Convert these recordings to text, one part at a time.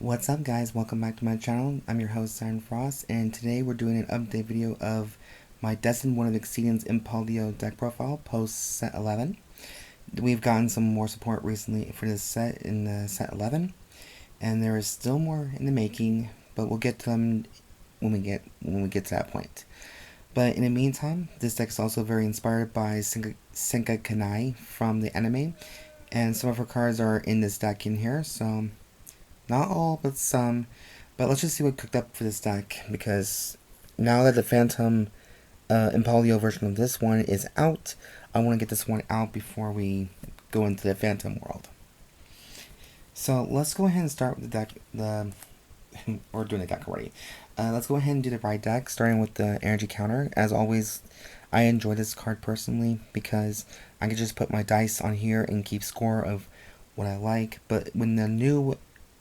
What's up guys, welcome back to my channel. I'm your host Siren Frost, and today we're doing an update video of my Destined 1 of Exceedance Impauldio deck profile post set 11. We've gotten some more support recently for this set in the set 11, and there is still more in the making, but we'll get to them when we get to that point. But in the meantime, this deck is also very inspired by Senka Kenae from the anime, and some of her cards are in this deck in here, so not all, but some. But let's just see what cooked up for this deck, because now that the Phantom Impauldio version of this one is out, I want to get this one out before we go into the Phantom world. So let's go ahead and start with the deck. We're doing the deck already. Let's go ahead and do the right deck, starting with the energy counter. As always, I enjoy this card personally because I can just put my dice on here and keep score of what I like. But when the new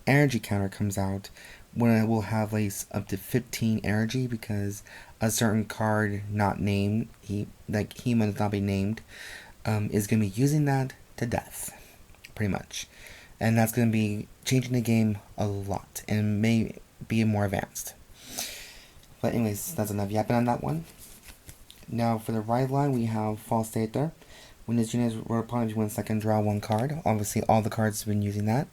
energy counter comes out, when I will have like up to 15 energy, because a certain card not named, he might not be named, is going to be using that to death, pretty much. And that's going to be changing the game a lot, and may be more advanced. But anyways, that's enough yapping on that one. Now for the right line, we have Fastather. When this unit is rolled upon, if you win second, draw one card. Obviously all the cards have been using that.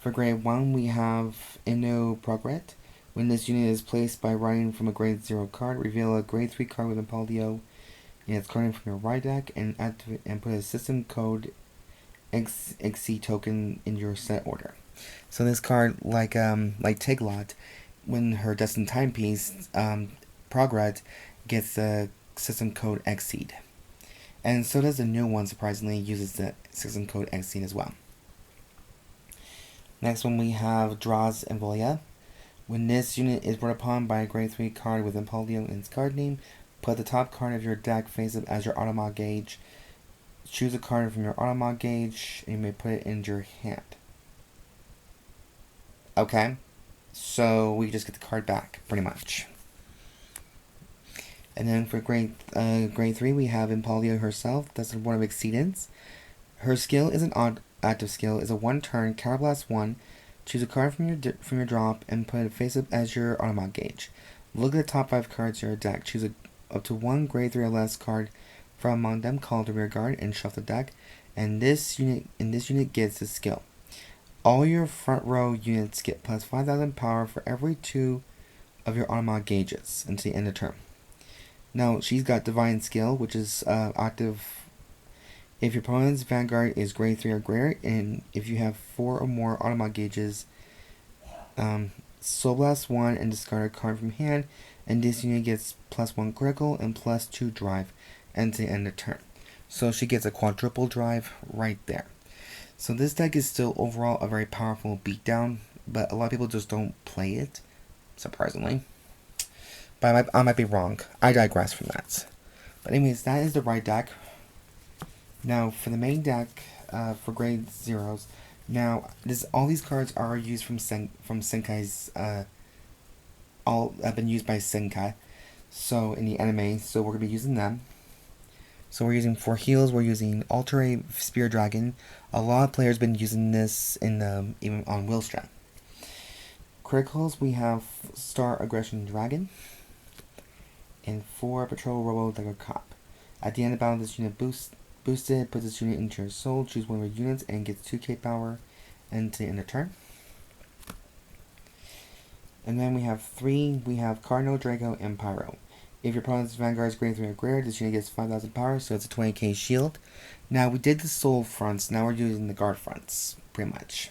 For grade 1, we have Inno Progrett. When this unit is placed by writing from a grade 0 card, reveal a grade 3 card with Impauldio and its carding from your right deck, and activate and put a system code XC token in your set order. So this card, like Tiglot, when her Destined timepiece, Progrett gets the system code Exceed. And so does the new one, surprisingly, uses the system code Exceed as well. Next one, we have Dras Evolia. When this unit is brought upon by a grade 3 card with Impauldio in its card name, put the top card of your deck face up as your AutoMOD gauge. Choose a card from your AutoMOD gauge, and you may put it into your hand. Okay, so we just get the card back, pretty much. And then for grade 3, we have Impauldio herself. That's one of Exceedance. Her skill is an odd active skill, is a 1-turn Counterblast 1. Choose a card from your drop and put it face up as your AutoMOD gauge. Look at the top 5 cards of your deck. Choose up to 1 grade 3 or less card from among them called the rear guard and shuffle the deck. And this unit gets the skill. All your front row units get plus 5,000 power for every 2 of your AutoMOD gauges until the end of turn. Now she's got Divine Skill, which is active if your opponent's Vanguard is grade 3 or greater, and if you have 4 or more AutoMOD gauges, Soul Blast 1 and discard a card from hand, and this unit gets plus 1 critical and plus 2 drive until the end of turn. So she gets a quadruple drive right there. So this deck is still overall a very powerful beatdown, but a lot of people just don't play it, surprisingly. But I might be wrong. I digress from that. But anyways, that is the right deck. Now for the main deck, for grade 0s, now all these cards are used from Senkai's, all have been used by Senka, so in the anime, so we're going to be using them. So we're using, for heals, we're using Alter Spear Dragon. A lot of players have been using this in even on Willstrap. Criticals, we have Star Agression Dragon, and 4 Patrol Robo Dekarcop. At the end of battle, this unit boosted, put this unit into your soul, choose one of your units, and gets 2k power until the end of turn. And then we have 3, we have Cardinal, Draco, and Enpyro. If your opponent's Vanguard is grade 3 or greater, this unit gets 5,000 power, so it's a 20k shield. Now we did the soul fronts, now we're using the guard fronts, pretty much.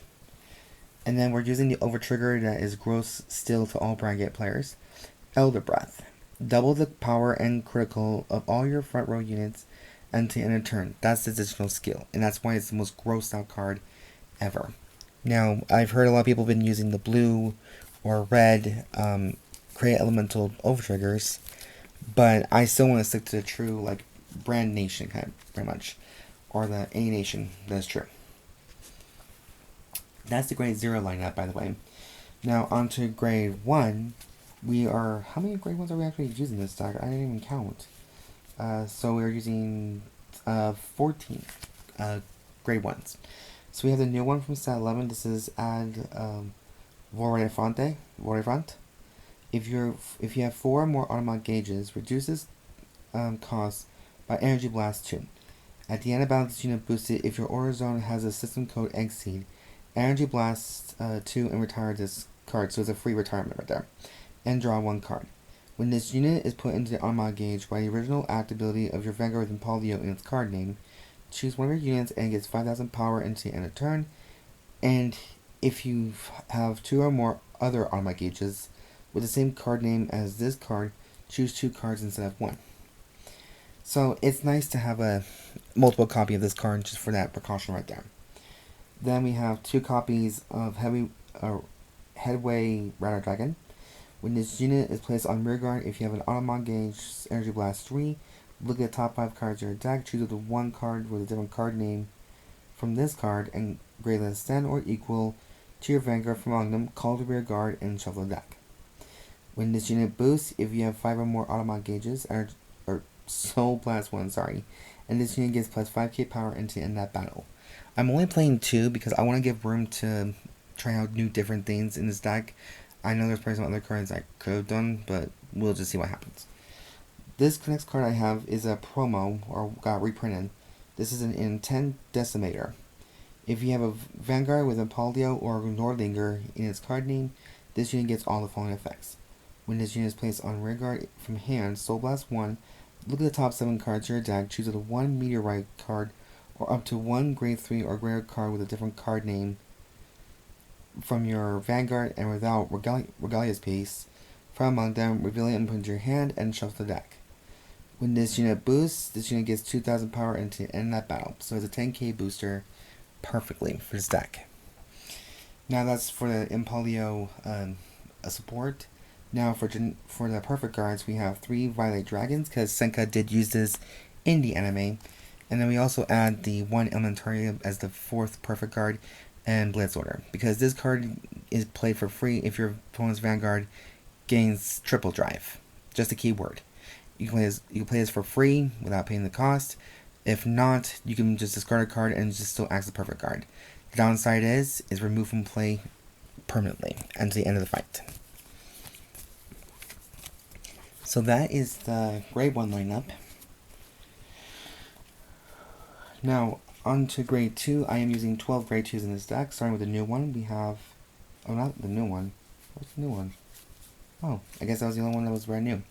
And then we're using the over trigger that is gross still to all Brandt players. Eldobreath. Double the power and critical of all your front row units until the end of turn. That's the additional skill, and that's why it's the most grossed out card ever. Now, I've heard a lot of people have been using the blue or red create elemental overtriggers, but I still want to stick to the true, like, Brandt Nation kind of, pretty much, or the A Nation that is true. That's the grade 0 lineup, by the way. Now, on to grade 1. We are, how many grade 1s are we actually using this deck? I didn't even count. So we're using 14 grade 1s. So we have the new one from set 11. This is add Vorefront. If you have 4 or more AutoMOD gauges, reduces cost by Energy Blast 2. At the end of battle, this unit boosted if your order zone has a system code Exceed. Energy Blast 2 and retire this card, so it's a free retirement right there. And draw 1 card. When this unit is put into the AutoMOD gauge by the original act ability of your Vanguard with Impauldio in its card name, choose one of your units and it gets 5,000 power into the end of turn. And if you have 2 or more other AutoMOD gauges with the same card name as this card, choose 2 cards instead of 1. So it's nice to have a multiple copy of this card just for that precaution right there. Then we have 2 copies of Headway Radial Dragon. When this unit is placed on rearguard, if you have an AutoMOD gauge, Energy Blast 3, look at the top 5 cards of your deck, choose the 1 card with a different card name from this card, and greater than 10 or equal to your Vanguard from among them, call the rearguard and shuffle the deck. When this unit boosts, if you have 5 or more AutoMOD gauges, or Soul Blast 1, sorry, and this unit gets plus 5k power into in that battle. I'm only playing 2 because I want to give room to try out new different things in this deck. I know there's probably some other cards I could have done, but we'll just see what happens. This next card I have is a promo, or got reprinted. This is an Intent Decimator. If you have a Vanguard with Impauldio or Nordlinger in its card name, this unit gets all the following effects. When this unit is placed on rearguard from hand, Soul Blast 1, look at the top 7 cards of your deck, choose the 1 Meteorite card, or up to 1 Grade 3 or greater card with a different card name from your Vanguard and without Regalia's piece. From among them, reveal it and put into your hand and shuffle the deck. When this unit boosts, this unit gets 2,000 power into end that battle. So it's a 10k booster perfectly for this deck. Now that's for the Impauldio support. Now for the perfect guards, we have 3 Violet Dragons, because Senka did use this in the anime. And then we also add the 1 Elementaria as the 4th perfect guard, and Blitz order, because this card is played for free if your opponent's Vanguard gains triple drive. Just a keyword. You can play this for free without paying the cost. If not, you can just discard a card and just still act as a perfect guard. The downside is removed from play permanently until the end of the fight. So that is the grade 1 lineup. Now, on to grade 2, I am using 12 grade 2s in this deck. Starting with the new one, we have... Oh, not the new one. What's the new one? Oh, I guess that was the only one that was brand new.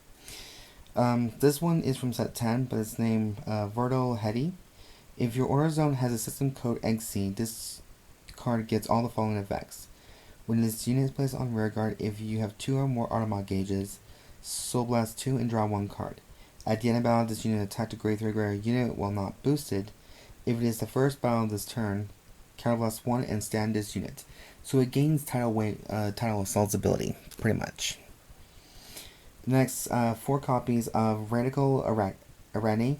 This one is from set 10, but it's named Veardol Heady. If your order zone has a system code Exceed, this card gets all the following effects. When this unit is placed on rearguard, if you have 2 or more AutoMOD gauges, Soul Blast 2 and draw 1 card. At the end of battle, this unit attacked a grade 3 greater unit while not boosted. If it is the first battle of this turn, counterblast 1 and stand this unit. So it gains tidal assault's ability, pretty much. Next, 4 copies of Radial Araneae.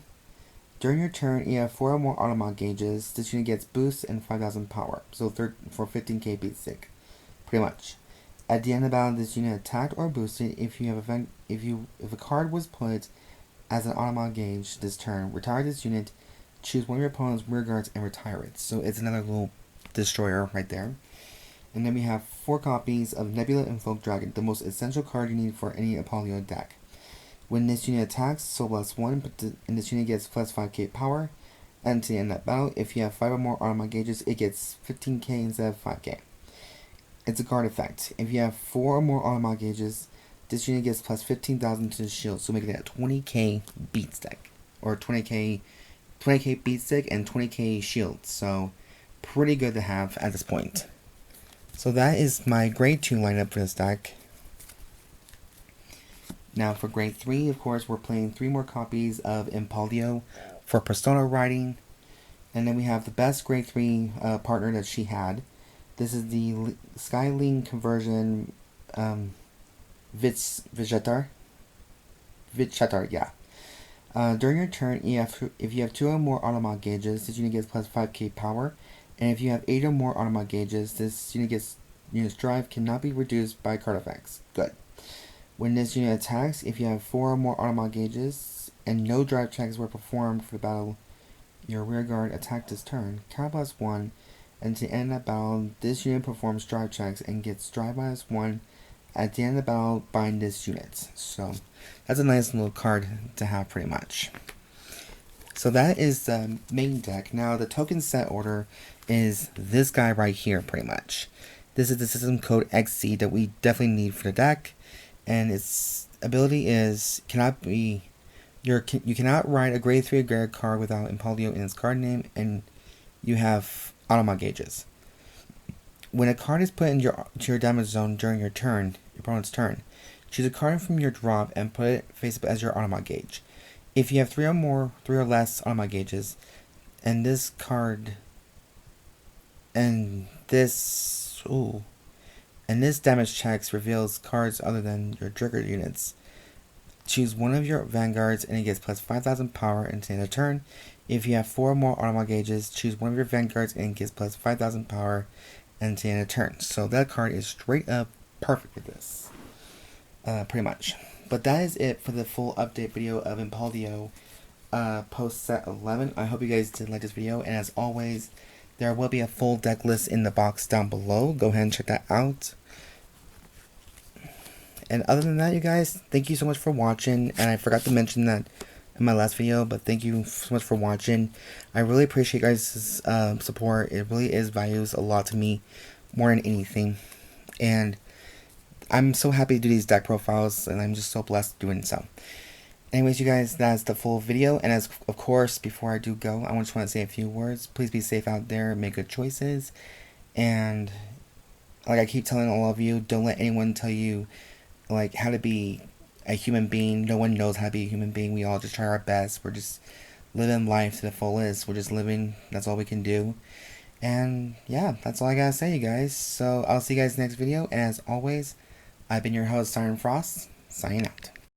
During your turn, you have 4 or more AutoMOD gauges. This unit gets boost and 5,000 power, so for 15k beat stick, pretty much. At the end of battle, this unit attacked or boosted. If a card was put as an AutoMOD gauge this turn, retire this unit. Choose one of your opponent's rear guards and retire it. So it's another little destroyer right there. And then we have 4 copies of Nebula and Folk Dragon, the most essential card you need for any Impauldio deck. When this unit attacks, Soul Blast 1, and this unit gets plus 5k power. And to end that battle, if you have 5 or more AutoMOD gauges, it gets 15k instead of 5k. It's a card effect. If you have 4 or more AutoMOD gauges, this unit gets plus 15,000 to the shield, so making it a 20k beat stack. Or 20k beat stick and 20k shield, so pretty good to have at this point. So that is my grade 2 lineup for this deck. Now for grade 3, of course, we're playing 3 more copies of Impauldio for Persona Riding. And then we have the best grade 3 partner that she had. This is the Skyling Conversion Vichatar, yeah. During your turn, if you have 2 or more AutoMOD gauges, this unit gets plus 5k power. And if you have 8 or more AutoMOD gauges, this unit's drive cannot be reduced by card effects. Good. When this unit attacks, if you have 4 or more AutoMOD gauges, and no drive checks were performed for the battle, your rearguard attacked this turn, counterblast 1, and to end the battle, this unit performs drive checks and gets drive -1 at the end of the battle by this unit. So that's a nice little card to have pretty much. So that is the main deck. Now the token set order is this guy right here pretty much. This is the system code Exceed that we definitely need for the deck, and its ability is you cannot write a grade 3 Agrarian card without Impauldio in its card name, and you have AutoMOD gauges. When a card is put into your damage zone during your opponent's turn, choose a card from your drop and put it face up as your AutoMOD gauge. If you have 3 or less AutoMOD gauges, and this damage checks reveals cards other than your trigger units, choose one of your Vanguards and it gets plus 5,000 power until the end of turn. If you have 4 or more AutoMOD gauges, choose one of your Vanguards and it gets plus 5,000 power until the end of turn. So that card is straight up perfect for this. Pretty much. But that is it for the full update video of Impauldio post set 11. I hope you guys did like this video, and as always, there will be a full deck list in the box down below. Go ahead and check that out. And other than that, you guys, thank you so much for watching. And I forgot to mention that in my last video, but thank you so much for watching. I really appreciate you guys' support. It really values a lot to me, more than anything. And I'm so happy to do these deck profiles, and I'm just so blessed doing so. Anyways, you guys, that's the full video. And as of course, before I do go, I just want to say a few words. Please be safe out there, make good choices, and like I keep telling all of you, don't let anyone tell you like how to be a human being. No one knows how to be a human being. We all just try our best. We're just living life to the fullest. We're just living. That's all we can do. And yeah, that's all I gotta say, you guys. So I'll see you guys next video. And as always, I've been your host, Siren Frost, signing out.